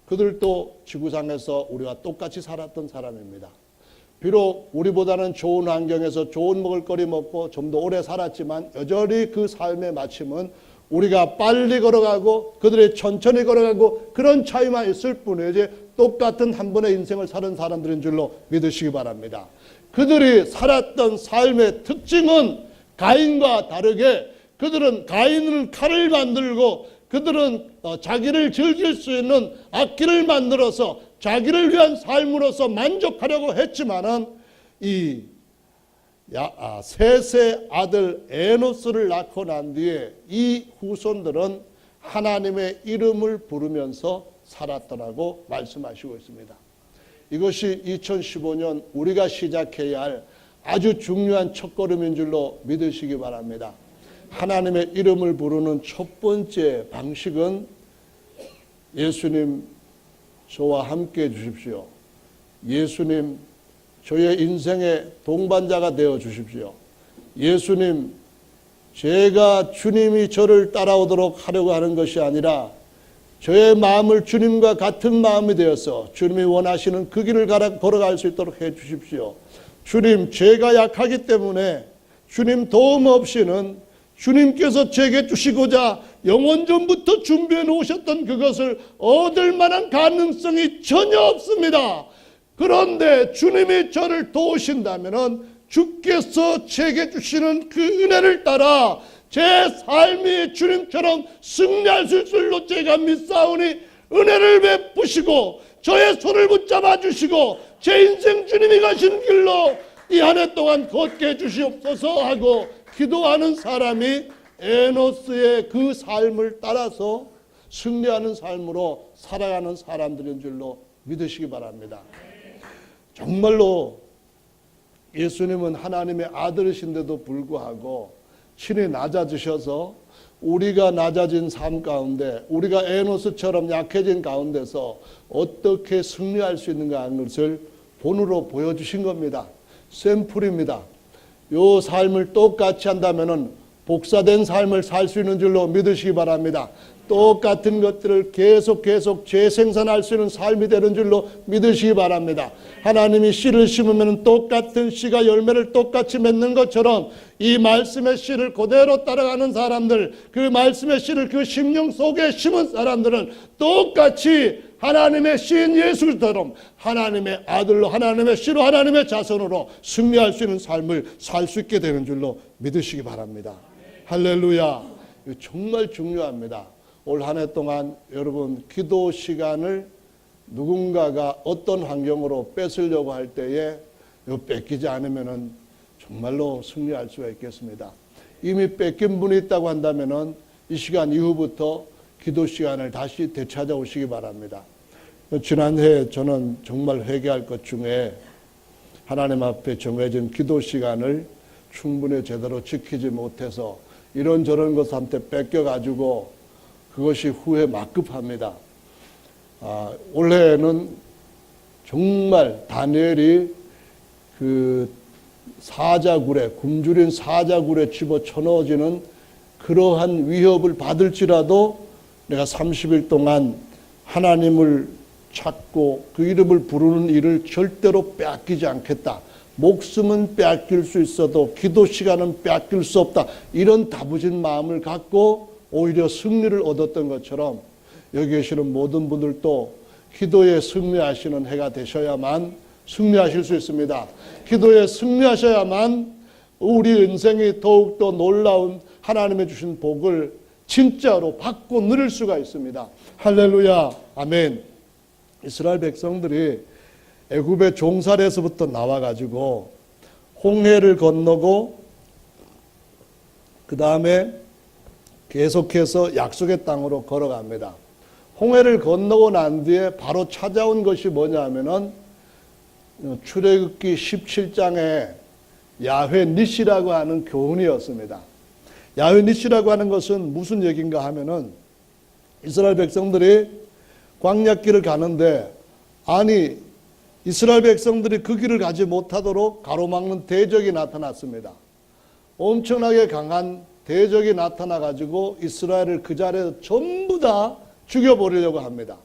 A: 그들도 지구상에서 우리와 똑같이 살았던 사람입니다. 비록 우리보다는 좋은 환경에서 좋은 먹을거리 먹고 좀 더 오래 살았지만 여전히 그 삶의 마침은 우리가 빨리 걸어가고 그들이 천천히 걸어가고 그런 차이만 있을 뿐이지 똑같은 한 번의 인생을 사는 사람들인 줄로 믿으시기 바랍니다. 그들이 살았던 삶의 특징은 가인과 다르게 그들은 가인은 칼을 만들고 그들은 자기를 즐길 수 있는 악기를 만들어서 자기를 위한 삶으로서 만족하려고 했지만은 이 셋의 아들 에노스를 낳고 난 뒤에 이 후손들은 하나님의 이름을 부르면서 살았더라고 말씀하시고 있습니다. 이것이 2015년 우리가 시작해야 할 아주 중요한 첫걸음인 줄로 믿으시기 바랍니다. 하나님의 이름을 부르는 첫 번째 방식은 예수님 저와 함께 해 주십시오. 예수님 저의 인생의 동반자가 되어 주십시오. 예수님 제가 주님이 저를 따라오도록 하려고 하는 것이 아니라 저의 마음을 주님과 같은 마음이 되어서 주님이 원하시는 그 길을 걸어갈 수 있도록 해 주십시오. 주님 제가 약하기 때문에 주님 도움 없이는 주님께서 제게 주시고자 영원전부터 준비해 놓으셨던 그것을 얻을 만한 가능성이 전혀 없습니다. 그런데 주님이 저를 도우신다면 주께서 제게 주시는 그 은혜를 따라 제 삶이 주님처럼 승리할 수 있을 줄로 제가 믿사오니 은혜를 베푸시고 저의 손을 붙잡아 주시고 제 인생 주님이 가신 길로 이 한 해 동안 걷게 해 주시옵소서 하고 기도하는 사람이 에노스의 그 삶을 따라서 승리하는 삶으로 살아가는 사람들인 줄로 믿으시기 바랍니다. 정말로 예수님은 하나님의 아들이신데도 불구하고 친히 낮아지셔서 우리가 낮아진 삶 가운데 우리가 에노스처럼 약해진 가운데서 어떻게 승리할 수 있는가 하는 것을 본으로 보여주신 겁니다. 샘플입니다. 이 삶을 똑같이 한다면 복사된 삶을 살 수 있는 줄로 믿으시기 바랍니다. 똑같은 것들을 계속 재생산할 수 있는 삶이 되는 줄로 믿으시기 바랍니다. 하나님이 씨를 심으면 똑같은 씨가 열매를 똑같이 맺는 것처럼 이 말씀의 씨를 그대로 따라가는 사람들, 그 말씀의 씨를 그 심령 속에 심은 사람들은 똑같이 하나님의 씨인 예수처럼 하나님의 아들로 하나님의 씨로 하나님의 자손으로 승리할 수 있는 삶을 살 수 있게 되는 줄로 믿으시기 바랍니다. 할렐루야. 이거 정말 중요합니다. 올 한 해 동안 여러분 기도 시간을 누군가가 어떤 환경으로 뺏으려고 할 때에 뺏기지 않으면 정말로 승리할 수가 있겠습니다. 이미 뺏긴 분이 있다고 한다면 이 시간 이후부터 기도 시간을 다시 되찾아오시기 바랍니다. 지난해 저는 정말 회개할 것 중에 하나님 앞에 정해진 기도 시간을 충분히 제대로 지키지 못해서 이런저런 것한테 뺏겨가지고 그것이 후회 막급합니다. 올해는 정말 다니엘이 그 사자굴에 굶주린 사자굴에 집어쳐 넣어지는 그러한 위협을 받을지라도 내가 30일 동안 하나님을 찾고 그 이름을 부르는 일을 절대로 빼앗기지 않겠다. 목숨은 빼앗길 수 있어도 기도 시간은 빼앗길 수 없다. 이런 다부진 마음을 갖고 오히려 승리를 얻었던 것처럼 여기 계시는 모든 분들도 기도에 승리하시는 해가 되셔야만 승리하실 수 있습니다. 기도에 승리하셔야만 우리 인생이 더욱더 놀라운 하나님의 주신 복을 진짜로 받고 누릴 수가 있습니다. 할렐루야. 아멘. 이스라엘 백성들이 애굽의 종살에서부터 나와가지고 홍해를 건너고 그 다음에 계속해서 약속의 땅으로 걸어갑니다. 홍해를 건너고 난 뒤에 바로 찾아온 것이 뭐냐 하면은 출애굽기 17장에 야훼 니시라고 하는 교훈이었습니다. 야훼 니시라고 하는 것은 무슨 얘기인가 하면은 이스라엘 백성들이 광야길을 가는데 아니 이스라엘 백성들이 그 길을 가지 못하도록 가로막는 대적이 나타났습니다. 엄청나게 강한 대적이 나타나 가지고 이스라엘을 그 자리에서 전부 다 죽여버리려고 합니다.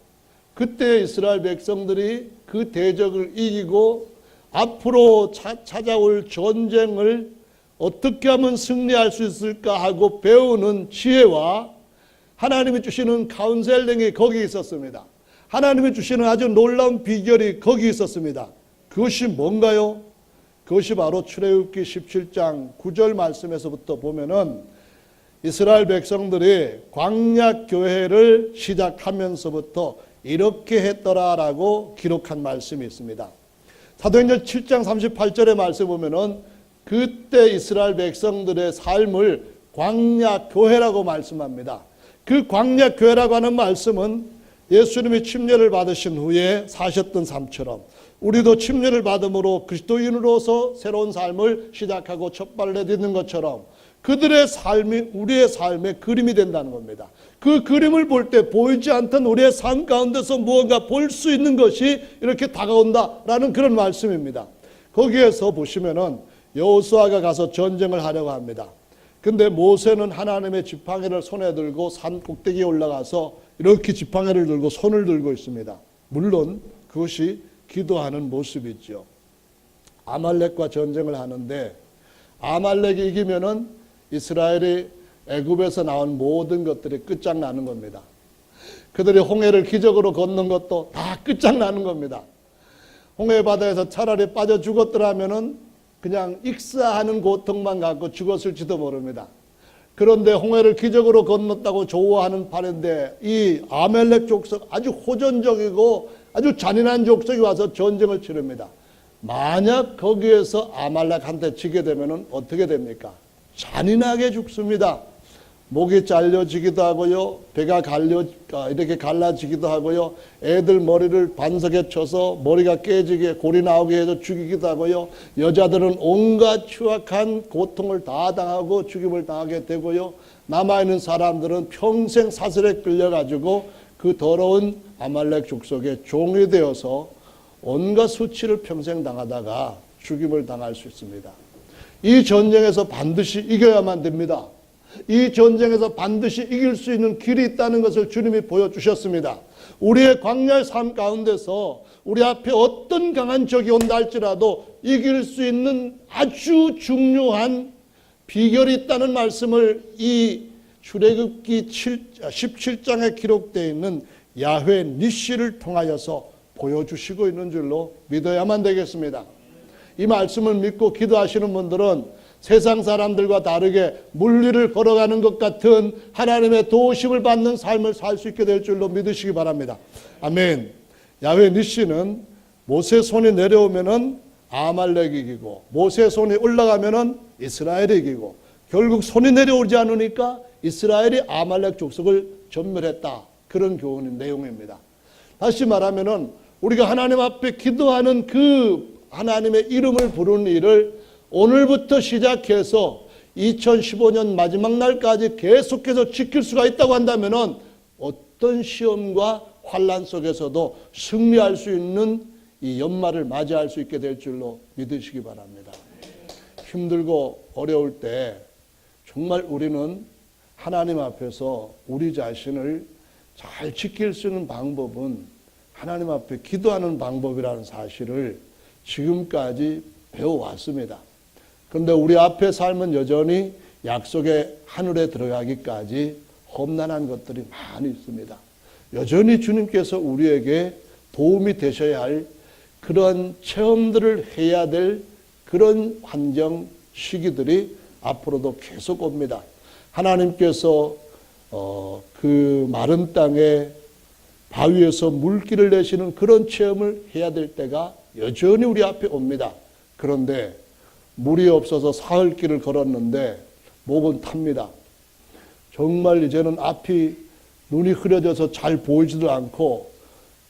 A: 그때 이스라엘 백성들이 그 대적을 이기고 앞으로 찾아올 전쟁을 어떻게 하면 승리할 수 있을까 하고 배우는 지혜와 하나님이 주시는 카운셀링이 거기 있었습니다. 하나님이 주시는 아주 놀라운 비결이 거기 있었습니다. 그것이 뭔가요? 그것이 바로 출애굽기 17장 9절 말씀에서부터 보면은 이스라엘 백성들이 광야 교회를 시작하면서부터 이렇게 했더라라고 기록한 말씀이 있습니다. 사도행전 7장 38절의 말씀 보면은 그때 이스라엘 백성들의 삶을 광야 교회라고 말씀합니다. 그 광야 교회라고 하는 말씀은 예수님이 침례를 받으신 후에 사셨던 삶처럼 우리도 침례를 받음으로 그리스도인으로서 새로운 삶을 시작하고 첫 발을 내딛는 것처럼 그들의 삶이 우리의 삶의 그림이 된다는 겁니다. 그 그림을 볼 때 보이지 않던 우리의 삶 가운데서 무언가 볼 수 있는 것이 이렇게 다가온다라는 그런 말씀입니다. 거기에서 보시면은 여호수아가 가서 전쟁을 하려고 합니다. 근데 모세는 하나님의 지팡이를 손에 들고 산 꼭대기에 올라가서 이렇게 지팡이를 들고 손을 들고 있습니다. 물론 그것이 기도하는 모습이죠. 아말렉과 전쟁을 하는데 아말렉이 이기면은 이스라엘이 애굽에서 나온 모든 것들이 끝장나는 겁니다. 그들이 홍해를 기적으로 걷는 것도 다 끝장나는 겁니다. 홍해 바다에서 차라리 빠져 죽었더라면은 그냥 익사하는 고통만 갖고 죽었을지도 모릅니다. 그런데 홍해를 기적으로 건넜다고 좋아하는 판인데 이 아말렉 족속 아주 호전적이고 아주 잔인한 족속이 와서 전쟁을 치릅니다. 만약 거기에서 아말렉한테 지게 되면 어떻게 됩니까? 잔인하게 죽습니다. 목이 잘려지기도 하고요, 배가 이렇게 갈라지기도 하고요, 애들 머리를 반석에 쳐서 머리가 깨지게 골이 나오게 해서 죽이기도 하고요, 여자들은 온갖 추악한 고통을 다 당하고 죽임을 당하게 되고요, 남아있는 사람들은 평생 사슬에 끌려가지고 그 더러운 아말렉 족속의 종이 되어서 온갖 수치를 평생 당하다가 죽임을 당할 수 있습니다. 이 전쟁에서 반드시 이겨야만 됩니다. 이 전쟁에서 반드시 이길 수 있는 길이 있다는 것을 주님이 보여주셨습니다. 우리의 광야의 삶 가운데서 우리 앞에 어떤 강한 적이 온다 할지라도 이길 수 있는 아주 중요한 비결이 있다는 말씀을 이 출애굽기 17장에 기록되어 있는 야훼 니시를 통하여서 보여주시고 있는 줄로 믿어야만 되겠습니다. 이 말씀을 믿고 기도하시는 분들은 세상 사람들과 다르게 물리를 걸어가는 것 같은 하나님의 도우심을 받는 삶을 살 수 있게 될 줄로 믿으시기 바랍니다. 아멘. 야훼 니시는 모세 손이 내려오면은 아말렉이 이기고 모세 손이 올라가면은 이스라엘이 이기고 결국 손이 내려오지 않으니까 이스라엘이 아말렉 족속을 전멸했다. 그런 교훈의 내용입니다. 다시 말하면은 우리가 하나님 앞에 기도하는 그 하나님의 이름을 부르는 일을 오늘부터 시작해서 2015년 마지막 날까지 계속해서 지킬 수가 있다고 한다면 어떤 시험과 환난 속에서도 승리할 수 있는 이 연말을 맞이할 수 있게 될 줄로 믿으시기 바랍니다. 힘들고 어려울 때 정말 우리는 하나님 앞에서 우리 자신을 잘 지킬 수 있는 방법은 하나님 앞에 기도하는 방법이라는 사실을 지금까지 배워왔습니다. 그런데 우리 앞에 삶은 여전히 약속의 하늘에 들어가기까지 험난한 것들이 많이 있습니다. 여전히 주님께서 우리에게 도움이 되셔야 할 그런 체험들을 해야 될 그런 환경 시기들이 앞으로도 계속 옵니다. 하나님께서 그 마른 땅에 바위에서 물길을 내시는 그런 체험을 해야 될 때가 여전히 우리 앞에 옵니다. 그런데 물이 없어서 사흘길을 걸었는데 목은 탑니다. 정말 이제는 앞이 눈이 흐려져서 잘 보이지도 않고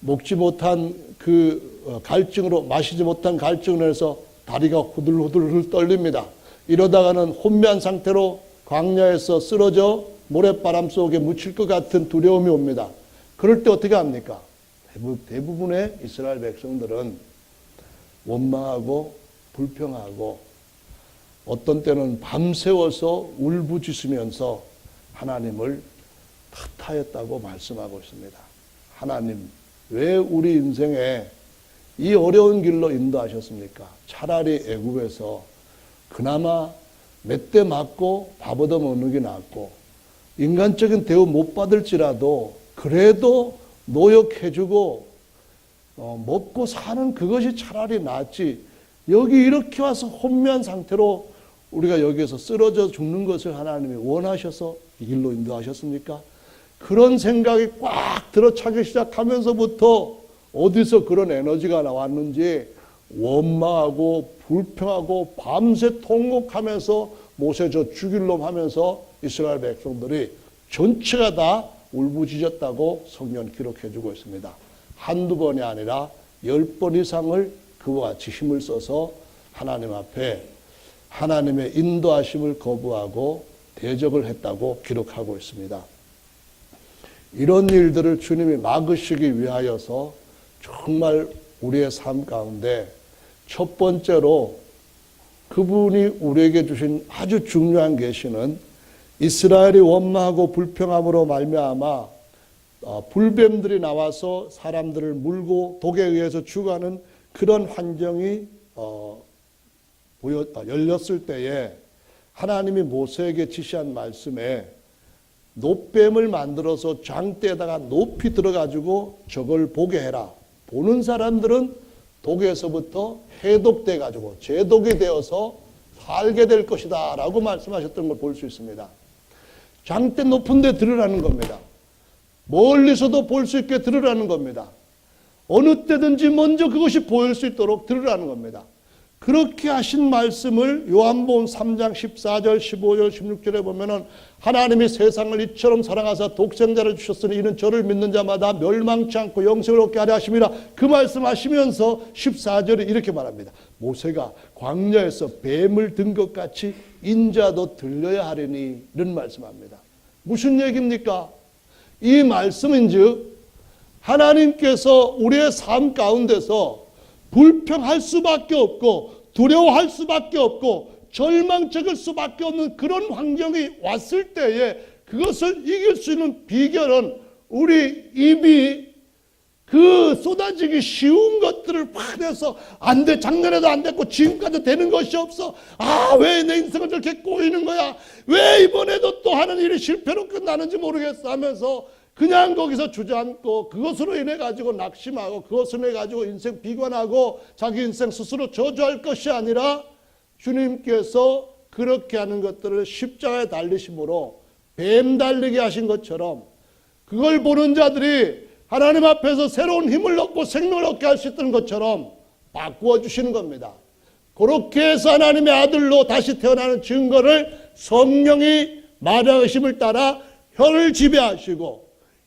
A: 먹지 못한 그 갈증으로 마시지 못한 갈증으로 해서 다리가 후들후들 떨립니다. 이러다가는 혼미한 상태로 광야에서 쓰러져 모래바람 속에 묻힐 것 같은 두려움이 옵니다. 그럴 때 어떻게 합니까? 대부분의 이스라엘 백성들은 원망하고 불평하고 어떤 때는 밤새워서 울부짖으면서 하나님을 탓하였다고 말씀하고 있습니다. 하나님, 왜 우리 인생에 이 어려운 길로 인도하셨습니까? 차라리 애굽에서 그나마 몇 대 맞고 밥 얻어 먹는 게 낫고 인간적인 대우 못 받을지라도 그래도 노역해주고 먹고 사는 그것이 차라리 낫지, 여기 이렇게 와서 혼미한 상태로 우리가 여기에서 쓰러져 죽는 것을 하나님이 원하셔서 이 길로 인도하셨습니까? 그런 생각이 꽉 들어차기 시작하면서부터 어디서 그런 에너지가 나왔는지 원망하고 불평하고 밤새 통곡하면서 모세 저 죽일 놈 하면서 이스라엘 백성들이 전체가 다 울부짖었다고 성경 기록해주고 있습니다. 한두 번이 아니라 10번 이상을 그와 같이 힘을 써서 하나님 앞에 하나님의 인도하심을 거부하고 대적을 했다고 기록하고 있습니다. 이런 일들을 주님이 막으시기 위하여서 정말 우리의 삶 가운데 첫 번째로 그분이 우리에게 주신 아주 중요한 계시는 이스라엘이 원망하고 불평함으로 말미암아 불뱀들이 나와서 사람들을 물고 독에 의해서 죽어가는 그런 환경이 열렸을 때에 하나님이 모세에게 지시한 말씀에 놋뱀을 만들어서 장대에다가 높이 들어가지고 저걸 보게 해라. 보는 사람들은 독에서부터 해독돼 가지고 제독이 되어서 살게 될 것이다 라고 말씀하셨던 걸 볼 수 있습니다. 장대 높은 데 들으라는 겁니다. 멀리서도 볼 수 있게 들으라는 겁니다. 어느 때든지 먼저 그것이 보일 수 있도록 들으라는 겁니다. 그렇게 하신 말씀을 요한복음 3장 14절, 15절, 16절에 보면은 하나님이 세상을 이처럼 사랑하사 독생자를 주셨으니 이는 저를 믿는 자마다 멸망치 않고 영생을 얻게 하려 하심이라. 그 말씀하시면서 14절에 이렇게 말합니다. 모세가 광야에서 뱀을 든 것 같이 인자도 들려야 하리니, 이런 말씀합니다. 무슨 얘기입니까? 이 말씀인즉 하나님께서 우리의 삶 가운데서 불평할 수밖에 없고 두려워할 수밖에 없고 절망적일 수밖에 없는 그런 환경이 왔을 때에 그것을 이길 수 있는 비결은 우리 입이 그 쏟아지기 쉬운 것들을 파내서 안 돼, 작년에도 안 됐고 지금까지 되는 것이 없어, 아 왜 내 인생은 저렇게 꼬이는 거야, 왜 이번에도 또 하는 일이 실패로 끝나는지 모르겠어 하면서 그냥 거기서 주저앉고 그것으로 인해 가지고 낙심하고 그것으로 인해 가지고 인생 비관하고 자기 인생 스스로 저주할 것이 아니라 주님께서 그렇게 하는 것들을 십자가에 달리심으로 뱀 달리게 하신 것처럼 그걸 보는 자들이 하나님 앞에서 새로운 힘을 얻고 생명을 얻게 할 수 있는 것처럼 바꾸어 주시는 겁니다. 그렇게 해서 하나님의 아들로 다시 태어나는 증거를 성령이 마리아의 힘을 따라 혀를 지배하시고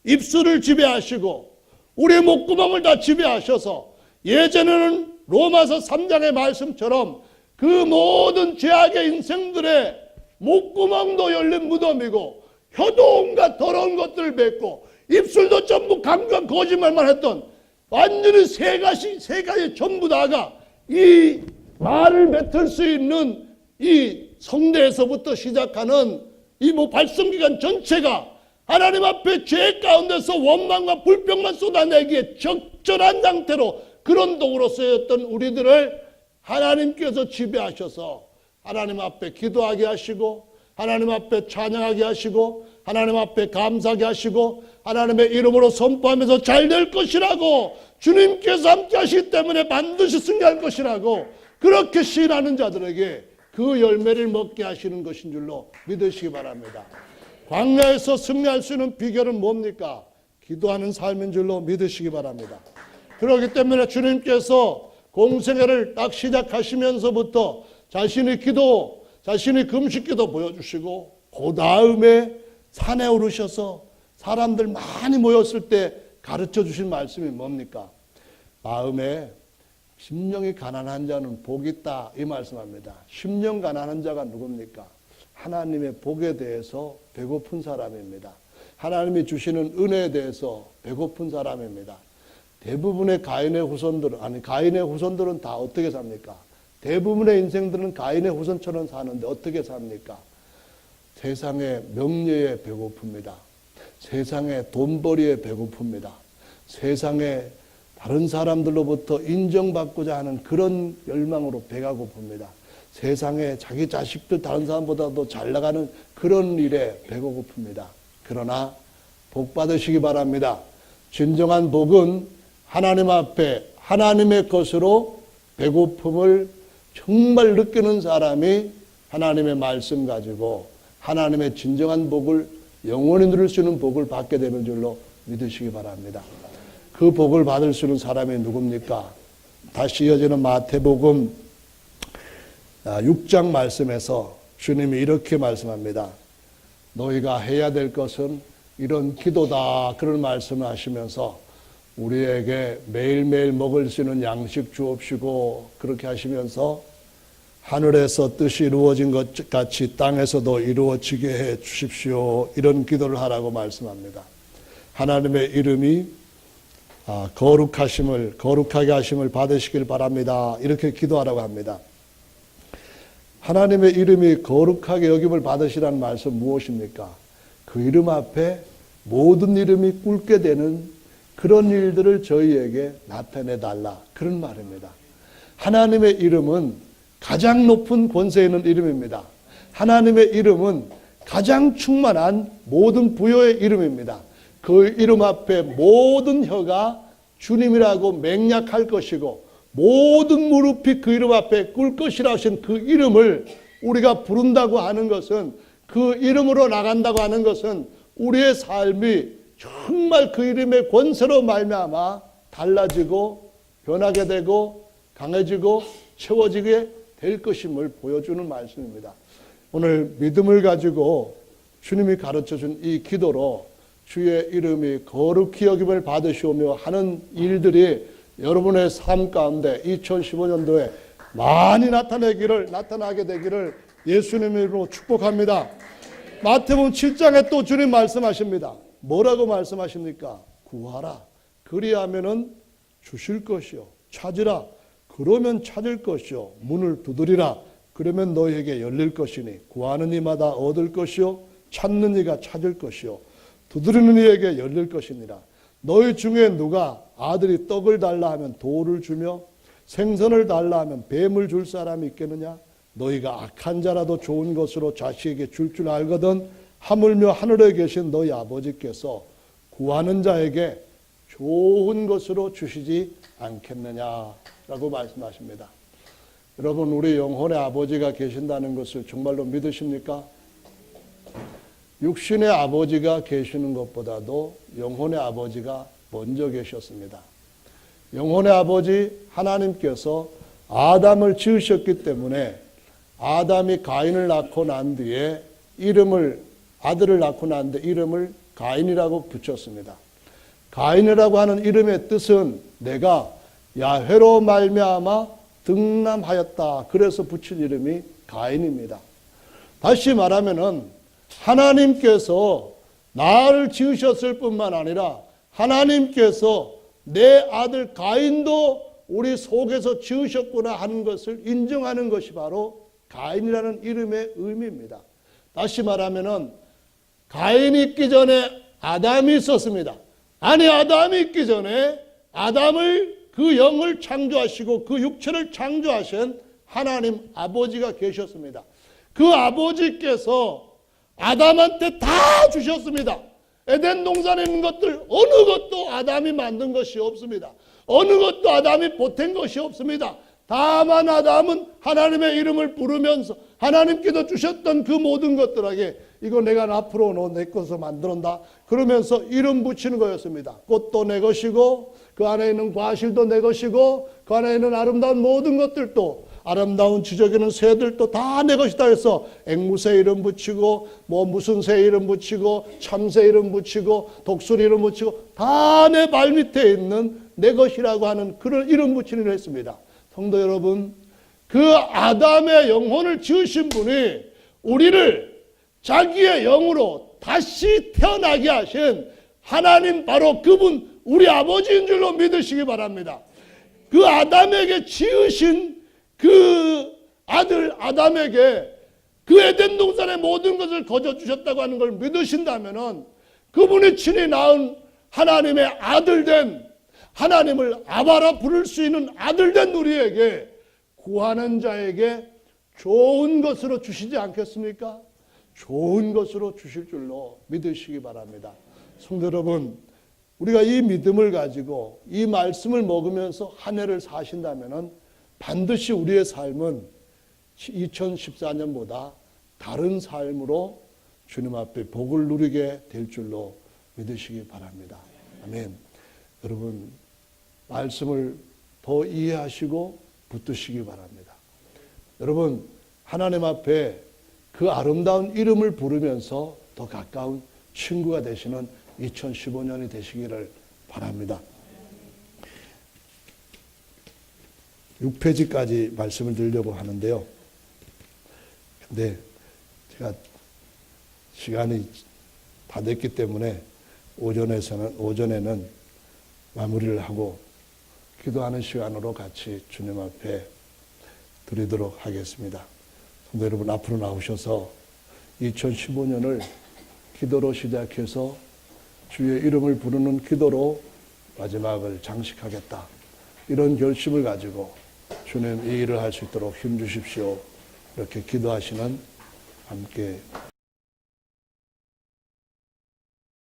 A: 입술을 지배하시고 우리의 목구멍을 다 지배하셔서 예전에는 로마서 3장의 말씀처럼 그 모든 죄악의 인생들의 목구멍도 열린 무덤이고 혀도 온갖 더러운 것들을 뱉고 입술도 전부 강간 거짓말만 했던 완전히 세 가지 전부 다가 이 말을 뱉을 수 있는 이 성대에서부터 시작하는 이 발성기관 전체가 하나님 앞에 죄 가운데서 원망과 불평만 쏟아내기에 적절한 상태로 그런 도구로 쓰였던 우리들을 하나님께서 지배하셔서 하나님 앞에 기도하게 하시고 하나님 앞에 찬양하게 하시고 하나님 앞에 감사하게 하시고 하나님의 이름으로 선포하면서 잘 될 것이라고 주님께서 함께 하시기 때문에 반드시 승리할 것이라고 그렇게 시인하는 자들에게 그 열매를 먹게 하시는 것인 줄로 믿으시기 바랍니다. 광야에서 승리할 수 있는 비결은 뭡니까? 기도하는 삶인 줄로 믿으시기 바랍니다. 그렇기 때문에 주님께서 공생애를 딱 시작하시면서부터 자신의 기도, 자신의 금식기도 보여주시고 그 다음에 산에 오르셔서 사람들 많이 모였을 때 가르쳐 주신 말씀이 뭡니까? 마음에 심령이 가난한 자는 복이 있다, 이 말씀합니다. 심령 가난한 자가 누굽니까? 하나님의 복에 대해서 배고픈 사람입니다. 하나님이 주시는 은혜에 대해서 배고픈 사람입니다. 대부분의 가인의 후손들은 다 어떻게 삽니까? 대부분의 인생들은 가인의 후손처럼 사는데 어떻게 삽니까? 세상의 명예에 배고픕니다. 세상의 돈벌이에 배고픕니다. 세상에 다른 사람들로부터 인정받고자 하는 그런 열망으로 배가 고픕니다. 세상에 자기 자식들 다른 사람보다도 잘 나가는 그런 일에 배가 고픕니다. 그러나 복 받으시기 바랍니다. 진정한 복은 하나님 앞에 하나님의 것으로 배고픔을 정말 느끼는 사람이 하나님의 말씀 가지고 하나님의 진정한 복을 영원히 누릴 수 있는 복을 받게 되는 줄로 믿으시기 바랍니다. 그 복을 받을 수 있는 사람이 누굽니까? 다시 이어지는 마태복음 6장 말씀에서 주님이 이렇게 말씀합니다. 너희가 해야 될 것은 이런 기도다. 그런 말씀을 하시면서 우리에게 매일매일 먹을 수 있는 양식 주옵시고 그렇게 하시면서 하늘에서 뜻이 이루어진 것 같이 땅에서도 이루어지게 해 주십시오. 이런 기도를 하라고 말씀합니다. 하나님의 이름이 거룩하게 하심을 받으시길 바랍니다. 이렇게 기도하라고 합니다. 하나님의 이름이 거룩하게 여김을 받으시라는 말씀 무엇입니까? 그 이름 앞에 모든 이름이 꿇게 되는 그런 일들을 저희에게 나타내 달라. 그런 말입니다. 하나님의 이름은 가장 높은 권세 있는 이름입니다. 하나님의 이름은 가장 충만한 모든 부여의 이름입니다. 그 이름 앞에 모든 혀가 주님이라고 맹약할 것이고 모든 무릎이 그 이름 앞에 꿇을 것이라 하신 그 이름을 우리가 부른다고 하는 것은 그 이름으로 나간다고 하는 것은 우리의 삶이 정말 그 이름의 권세로 말미암아 달라지고 변하게 되고 강해지고 채워지게 될 것임을 보여주는 말씀입니다. 오늘 믿음을 가지고 주님이 가르쳐준 이 기도로 주의 이름이 거룩히 여김을 받으시오며 하는 일들이 여러분의 삶 가운데 2015년도에 많이 나타나게 되기를 예수님의 이름으로 축복합니다. 마태복음 7장에 또 주님 말씀하십니다. 뭐라고 말씀하십니까? 구하라. 그리하면은 주실 것이요. 찾으라. 그러면 찾을 것이요. 문을 두드리라. 그러면 너희에게 열릴 것이니 구하는 이마다 얻을 것이요. 찾는 이가 찾을 것이요. 두드리는 이에게 열릴 것이니라. 너희 중에 누가 아들이 떡을 달라 하면 돌을 주며 생선을 달라 하면 뱀을 줄 사람이 있겠느냐? 너희가 악한 자라도 좋은 것으로 자식에게 줄 알거든 하물며 하늘에 계신 너희 아버지께서 구하는 자에게 좋은 것으로 주시지 않겠느냐라고 말씀하십니다. 여러분, 우리 영혼의 아버지가 계신다는 것을 정말로 믿으십니까? 육신의 아버지가 계시는 것보다도 영혼의 아버지가 먼저 계셨습니다. 영혼의 아버지 하나님께서 아담을 지으셨기 때문에 아담이 가인을 낳고 난 뒤에 아들을 낳고 난 뒤에 이름을 가인이라고 붙였습니다. 가인이라고 하는 이름의 뜻은 내가 야훼로 말미암아 등남하였다. 그래서 붙인 이름이 가인입니다. 다시 말하면은 하나님께서 나를 지으셨을 뿐만 아니라 하나님께서 내 아들 가인도 우리 속에서 지으셨구나 하는 것을 인정하는 것이 바로 가인이라는 이름의 의미입니다. 다시 말하면은 가인이 있기 전에 아담이 있었습니다. 아니, 아담이 있기 전에 아담을 그 영을 창조하시고 그 육체를 창조하신 하나님 아버지가 계셨습니다. 그 아버지께서 아담한테 다 주셨습니다. 에덴 동산에 있는 것들 어느 것도 아담이 만든 것이 없습니다. 어느 것도 아담이 보탠 것이 없습니다. 다만 아담은 하나님의 이름을 부르면서 하나님께서 주셨던 그 모든 것들에게 이거 내가 앞으로 내 것으로 만들었다 그러면서 이름 붙이는 거였습니다. 꽃도 내 것이고 그 안에 있는 과실도 내 것이고 그 안에 있는 아름다운 모든 것들도 아름다운 지저귀는 새들도 다 내 것이다 해서 앵무새 이름 붙이고 뭐 무슨 새 이름 붙이고 참새 이름 붙이고 독수리 이름 붙이고 다 내 발밑에 있는 내 것이라고 하는 그런 이름 붙이는 걸 했습니다. 성도 여러분, 그 아담의 영혼을 지으신 분이 우리를 자기의 영으로 다시 태어나게 하신 하나님, 바로 그분 우리 아버지인 줄로 믿으시기 바랍니다. 그 아담에게 지으신 그 아들 아담에게 그 에덴 동산의 모든 것을 거저 주셨다고 하는 걸 믿으신다면은 그분이 친히 낳은 하나님의 아들된, 하나님을 아바라 부를 수 있는 아들된 우리에게, 구하는 자에게 좋은 것으로 주시지 않겠습니까? 좋은 것으로 주실 줄로 믿으시기 바랍니다. 성도 여러분, 우리가 이 믿음을 가지고 이 말씀을 먹으면서 한 해를 사신다면은 반드시 우리의 삶은 2014년보다 다른 삶으로 주님 앞에 복을 누리게 될 줄로 믿으시기 바랍니다. 아멘. 여러분, 말씀을 더 이해하시고 붙드시기 바랍니다. 여러분, 하나님 앞에 그 아름다운 이름을 부르면서 더 가까운 친구가 되시는 2015년이 되시기를 바랍니다. 6페이지까지 말씀을 드리려고 하는데요. 근데 제가 시간이 다 됐기 때문에 오전에는 마무리를 하고 기도하는 시간으로 같이 주님 앞에 드리도록 하겠습니다. 성도 여러분, 앞으로 나오셔서 2015년을 기도로 시작해서 주의 이름을 부르는 기도로 마지막을 장식하겠다. 이런 결심을 가지고 주님 이 일을 할 수 있도록 힘주십시오. 이렇게 기도하시는 함께